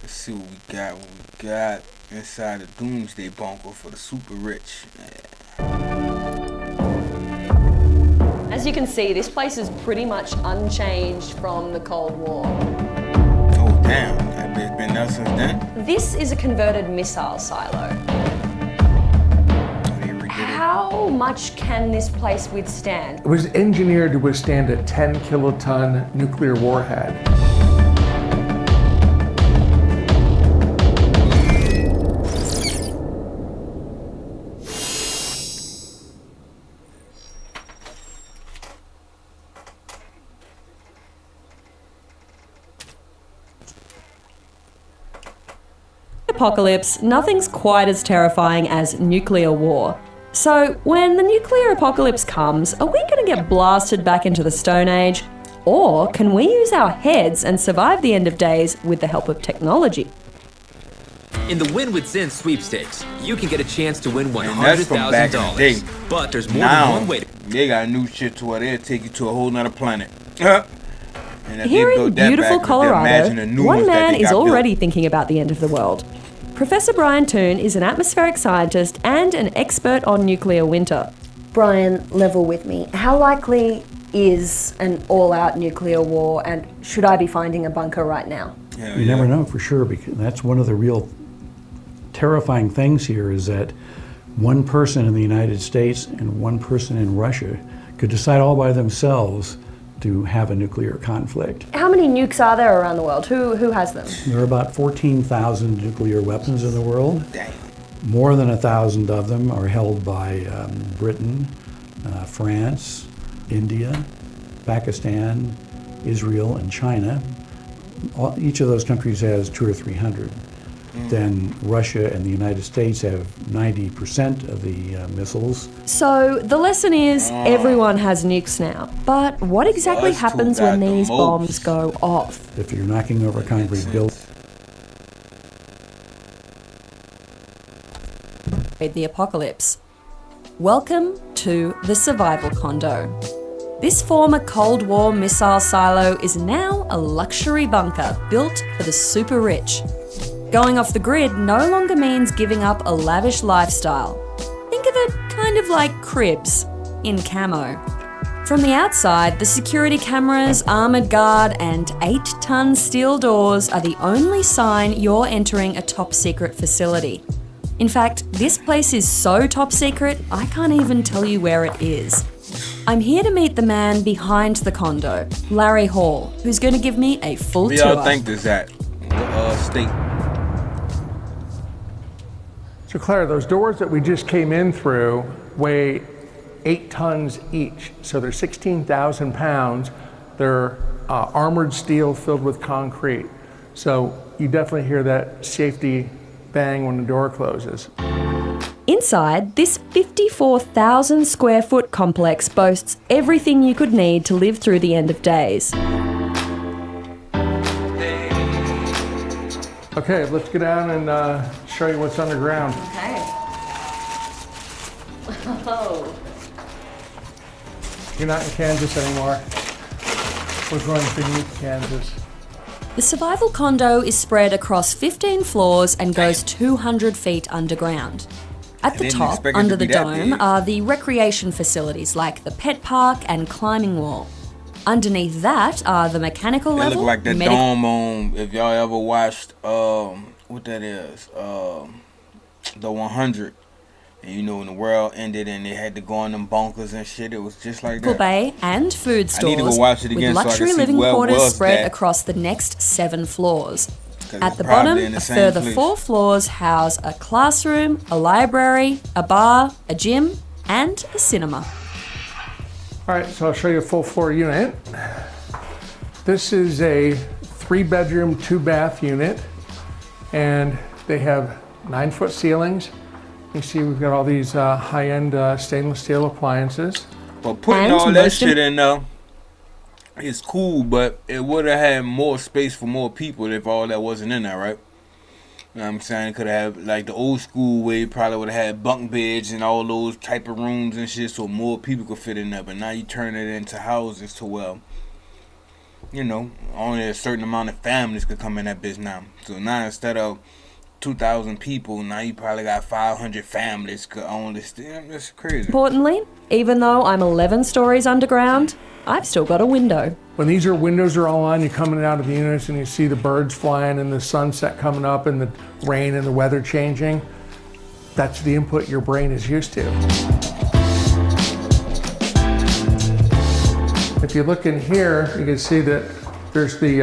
Let's see what we got. Inside the doomsday bunker for the super rich. As you can see, this place is pretty much unchanged from the Cold War. Oh damn, that bitch been there since then? This is a converted missile silo. They redid it. How much can this place withstand? It was engineered to withstand a 10 kiloton nuclear warhead. Apocalypse, nothing's quite as terrifying as nuclear war. So, when the nuclear apocalypse comes, are we going to get blasted back into the Stone Age? Or can we use our heads and survive the end of days with the help of technology? In the Win with Zen sweepstakes, you can get a chance to win And that's from back in the day. $100,000. But there's more Now, than one way to... they got new shit to where they'll take you to a whole nother planet. And if Here they in built that beautiful back, imagine the Colorado, new one ones that man they is got built. already thinking about the end of the world. Professor Brian Toon is an atmospheric scientist and an expert on nuclear winter. Brian, level with me. How likely is an all-out nuclear war, and should I be finding a bunker right now? You never know for sure, because that's one of the real terrifying things here is that one person in the United States and one person in Russia could decide all by themselves to have a nuclear conflict. How many nukes are there around the world? Who has them? There are about 14,000 nuclear weapons in the world. Dang. More than 1,000 of them are held by Britain, France, India, Pakistan, Israel, and China. Each of those countries has 200 or 300. Then Russia and the United States have 90% of the missiles. So the lesson is everyone has nukes now. But what exactly us two happens got when the these most. bombs go off? If you're knocking over a concrete building, The apocalypse. Welcome to the survival condo. This former Cold War missile silo is now a luxury bunker built for the super rich. Going off the grid no longer means giving up a lavish lifestyle. Think of it kind of like cribs in camo. From the outside, the security cameras, armoured guard, and 8-ton steel doors are the only sign you're entering a top secret facility. In fact, this place is so top secret, I can't even tell you where it is. I'm here to meet the man behind the condo, Larry Hall, who's going to give me a full Where tour. y'all think this at? What state? So Claire, those doors that we just came in through weigh 8 tons each. So they're 16,000 pounds. They're armored steel filled with concrete. So you definitely hear that safety bang when the door closes. Inside, this 54,000 square foot complex boasts everything you could need to live through the end of days. Okay, let's go down and show you what's underground. Okay. Oh. You're not in Kansas anymore. We're going beneath Kansas. The survival condo is spread across 15 floors and goes 200 feet underground. At the didn't top, expect it under to be the that dome, big. are the recreation facilities like the pet park and climbing wall. Underneath that are the mechanical It level, look like the medic- dome on, if y'all ever watched, what that is, the 100. And you know when the world ended and they had to go in them bunkers and shit, it was just like that. bay and food I need to go stores watch it again with so I can luxury see living where quarters was spread that. across the next 7 floors. 'Cause At it's the probably bottom, in the a same further place. 4 floors house a classroom, a library, a bar, a gym, and a cinema. All right, so I'll show you a full floor unit. This is a 3-bedroom, 2-bath unit, and they have 9-foot ceilings. You see we've got all these high-end stainless steel appliances. But putting And all that most shit in there is cool, but it would have had more space for more people if all that wasn't in there, right? You know what I'm saying? It could have, like the old school way, probably would have had bunk beds and all those type of rooms and shit so more people could fit in there. But now you turn it into houses to, well, you know, only a certain amount of families could come in that bitch now. So now instead of 2,000 people, now you probably got 500 families could own this thing. That's crazy. Importantly, even though I'm 11 stories underground, I've still got a window. When these windows are all on, you're coming out of the units and you see the birds flying and the sunset coming up and the rain and the weather changing. That's the input your brain is used to. If you look in here, you can see that there's the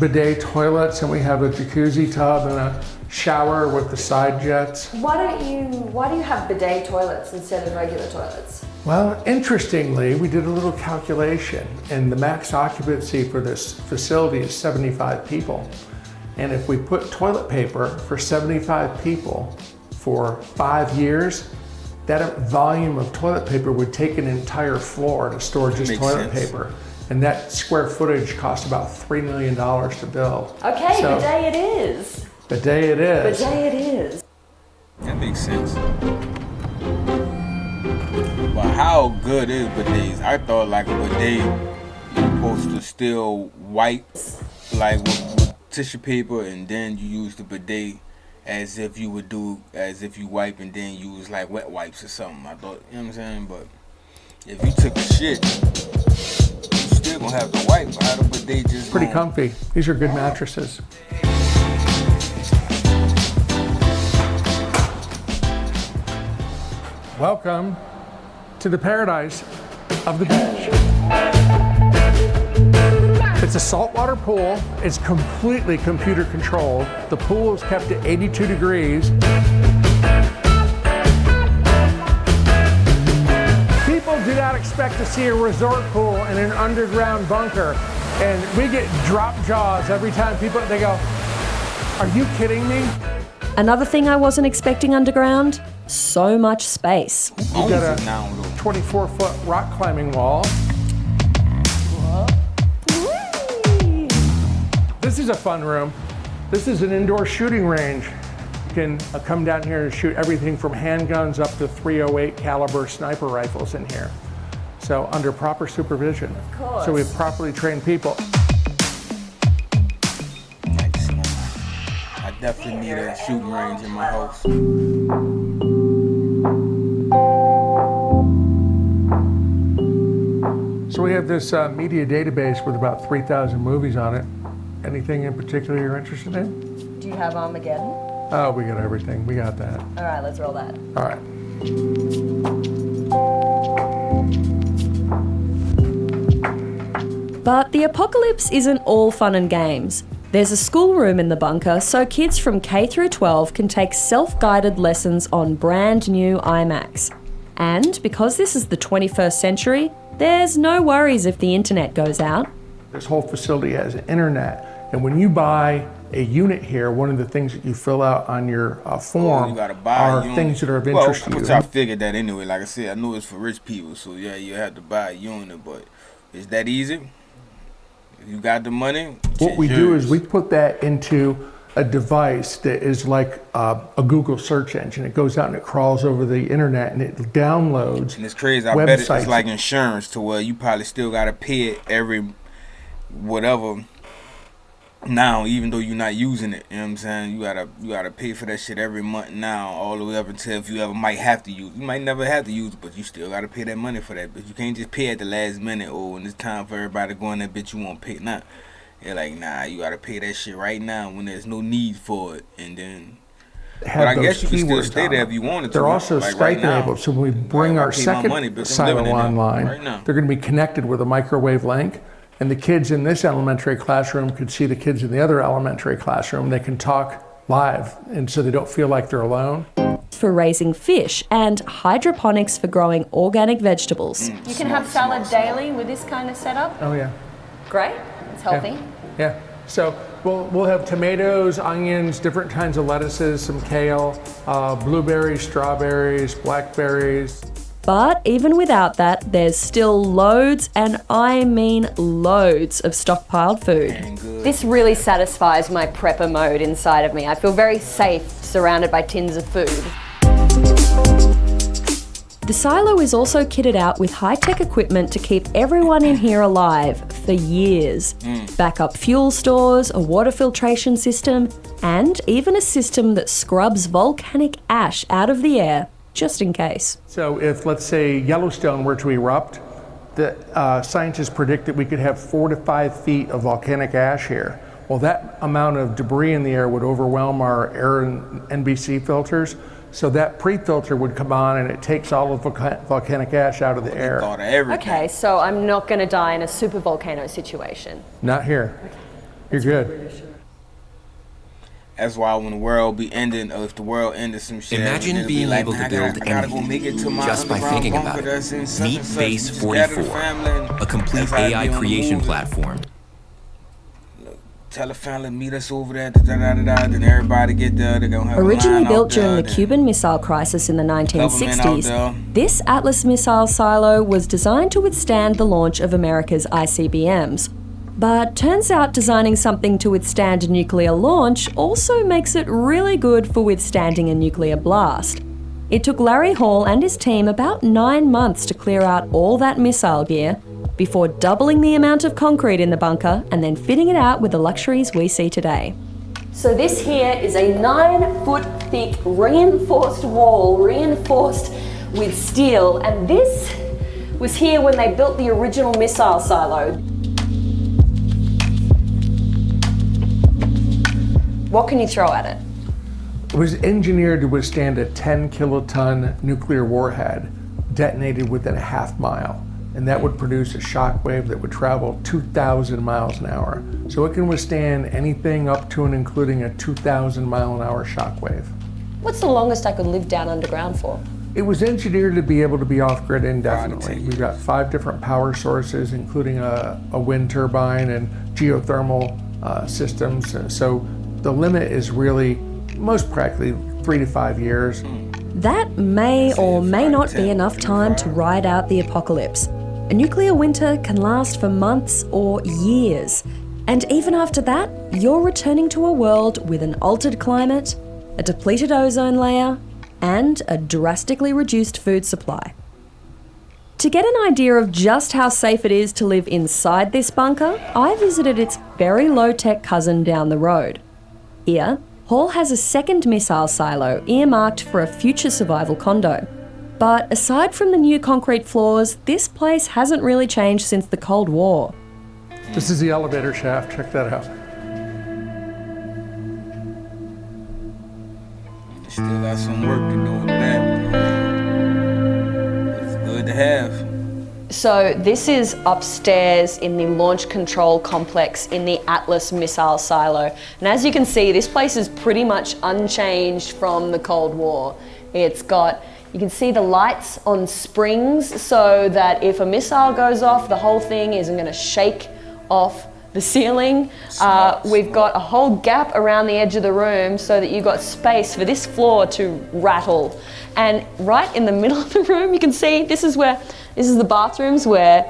bidet toilets, and we have a jacuzzi tub and a shower with the side jets. Why do you have bidet toilets instead of regular toilets? Well, interestingly, we did a little calculation, and the max occupancy for this facility is 75 people. And if we put toilet paper for 75 people for 5 years, that volume of toilet paper would take an entire floor to store just toilet paper. And that square footage costs about $3 million to build. Okay, so, bidet it is. Bidet it is. Bidet it is. That makes sense. But how good is bidets? I thought like a bidet, you're supposed to still wipe like with tissue paper, and then you use the bidet as if you wipe and then use like wet wipes or something. I thought, you know what I'm saying? But if you took a shit, you still gonna have to wipe. How the bidet just pretty comfy. These are good mattresses. Welcome to the paradise of the beach. It's a saltwater pool. It's completely computer controlled. The pool is kept at 82 degrees. People do not expect to see a resort pool in an underground bunker. And we get drop jaws every time they go, "Are you kidding me?" Another thing I wasn't expecting underground, so much space. We've got a 24-foot rock climbing wall. This is a fun room. This is an indoor shooting range. You can come down here and shoot everything from handguns up to .308 caliber sniper rifles in here. So under proper supervision. Of course. So we have properly trained people. I definitely need a shooting range in my house. So we have this media database with about 3,000 movies on it. Anything in particular you're interested in? Do you have Armageddon? Oh, we got everything. We got that. All right, let's roll that. All right. But the apocalypse isn't all fun and games. There's a schoolroom in the bunker so kids from K through 12 can take self-guided lessons on brand new iMacs. And because this is the 21st century, there's no worries if the internet goes out. This whole facility has an internet, and when you buy a unit here, one of the things that you fill out on your form are things that are of interest to you. Which I figured that anyway. Like I said, I knew it's for rich people, so yeah, you have to buy a unit, but is that easy? If you got the money, what we do is we put that into a device that is like a Google search engine. It goes out and it crawls over the internet and it downloads. And it's crazy. I bet it's like insurance to where you probably still got to pay it every whatever now, even though you're not using it. You know what I'm saying? You gotta pay for that shit every month now, all the way up until if you ever might have to use it. You might never have to use it, but you still gotta pay that money for that. But you can't just pay at the last minute, or when it's time for everybody to go in that bitch, you won't pay. Nah, you're like, nah, you gotta pay that shit right now when there's no need for it. And then but I guess you can still stay there if you wanted to. They're also like Skype enabled, so when we bring our second silo online, they're going to be connected with a microwave link, and the kids in this elementary classroom could see the kids in the other elementary classroom. They can talk live, and so they don't feel like they're alone. For raising fish and hydroponics for growing organic vegetables. You can have salad daily with this kind of setup. Oh yeah. Great, it's healthy. Yeah. So we'll have tomatoes, onions, different kinds of lettuces, some kale, blueberries, strawberries, blackberries. But even without that, there's still loads, and I mean loads, of stockpiled food. This really satisfies my prepper mode inside of me. I feel very safe surrounded by tins of food. The silo is also kitted out with high-tech equipment to keep everyone in here alive. for years. Backup fuel stores, a water filtration system, and even a system that scrubs volcanic ash out of the air, just in case. So if, let's say, Yellowstone were to erupt, the scientists predict that we could have 4 to 5 feet of volcanic ash here. Well, that amount of debris in the air would overwhelm our air and NBC filters. So that pre-filter would come on and it takes all of volcanic ash out of the air. Thought of everything. Okay, so I'm not going to die in a super volcano situation. Not here. You're good. That's why when the world be ending, or if the world ended some shit, Imagine it'll be being like, able to "Man, build I gotta go make it to my just by underground thinking about bunker it. that's in such Meet and such. Base Just gather the 44, family and a complete that's how it be AI on the creation movie. platform. Tell the family, meet us over there, then everybody get there. They're gonna have Originally a line built out during there, the then Cuban Missile Crisis in the government out 1960s, there. this Atlas missile silo was designed to withstand the launch of America's ICBMs. But turns out designing something to withstand a nuclear launch also makes it really good for withstanding a nuclear blast. It took Larry Hall and his team about 9 months to clear out all that missile gear before doubling the amount of concrete in the bunker and then fitting it out with the luxuries we see today. So this here is a 9-foot thick reinforced wall, reinforced with steel, and this was here when they built the original missile silo. What can you throw at it? It was engineered to withstand a 10 kiloton nuclear warhead detonated within a half mile. And that would produce a shock wave that would travel 2,000 miles an hour. So it can withstand anything up to and including a 2,000 mile an hour shock wave. What's the longest I could live down underground for? It was engineered to be able to be off-grid indefinitely. We've got 5 different power sources, including a wind turbine and geothermal systems. So the limit is really, most practically, 3 to 5 years. That may or may not be enough time to ride out the apocalypse. A nuclear winter can last for months or years. And even after that, you're returning to a world with an altered climate, a depleted ozone layer, and a drastically reduced food supply. To get an idea of just how safe it is to live inside this bunker, I visited its very low-tech cousin down the road. Here, Hall has a second missile silo earmarked for a future survival condo. But aside from the new concrete floors, this place hasn't really changed since the Cold War. This is the elevator shaft, check that out. Still got some work to do with that. It's good to have. So this is upstairs in the launch control complex in the Atlas missile silo. And as you can see, this place is pretty much unchanged from the Cold War. It's got, you can see the lights on springs so that if a missile goes off, the whole thing isn't going to shake off the ceiling. We've got a whole gap around the edge of the room so that you've got space for this floor to rattle. And right in the middle of the room, you can see this is the bathrooms where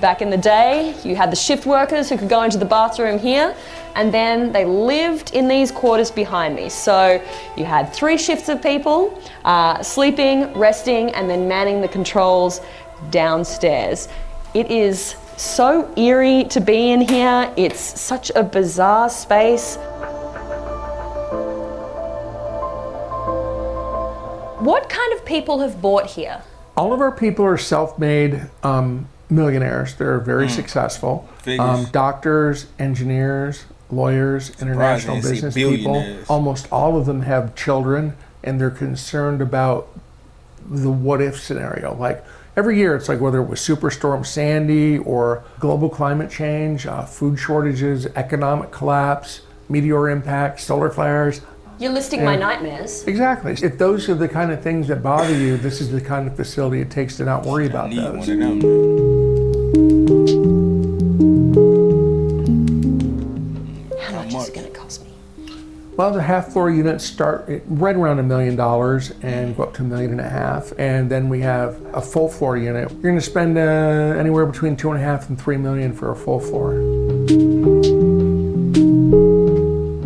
back in the day you had the shift workers who could go into the bathroom here, and then they lived in these quarters behind me. So you had 3 shifts of people sleeping, resting, and then manning the controls downstairs. It is so eerie to be in here. It's such a bizarre space. What kind of people have bought here? All of our people are self-made millionaires. They're very successful. Doctors, engineers, lawyers, international business people. Almost all of them have children, and they're concerned about the what-if scenario. Like every year, it's like whether it was Superstorm Sandy or global climate change, food shortages, economic collapse, meteor impacts, solar flares. You're listing my nightmares. Exactly. If those are the kind of things that bother you, this is the kind of facility it takes to not worry about those. How much is it going to cost me? Well, the half-floor units start right around $1 million and go up to $1.5 million. And then we have a full-floor unit. You're going to spend anywhere between $2.5 and $3 million for a full floor.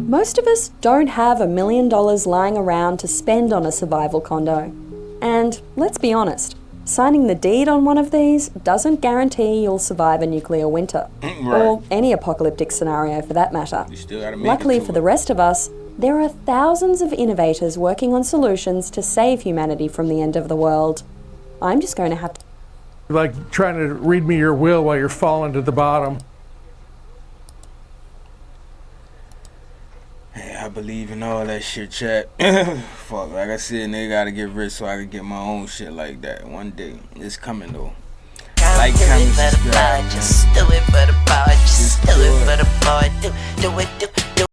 Most of us don't have $1 million lying around to spend on a survival condo. And let's be honest, Signing the deed on one of these doesn't guarantee you'll survive a nuclear winter, or any apocalyptic scenario for that matter. You still gotta make Luckily it to for the rest of us, there are thousands of innovators working on solutions to save humanity from the end of the world. I'm just going to have to... Like trying to read me your will while you're falling to the bottom. Hey, I believe in all that shit, chat. Fuck, like I said, nigga gotta get rich so I can get my own shit like that. One day. It's coming though. Like, comment, subscribe, man. Just do it for the bar, just do it for the bar, do it, do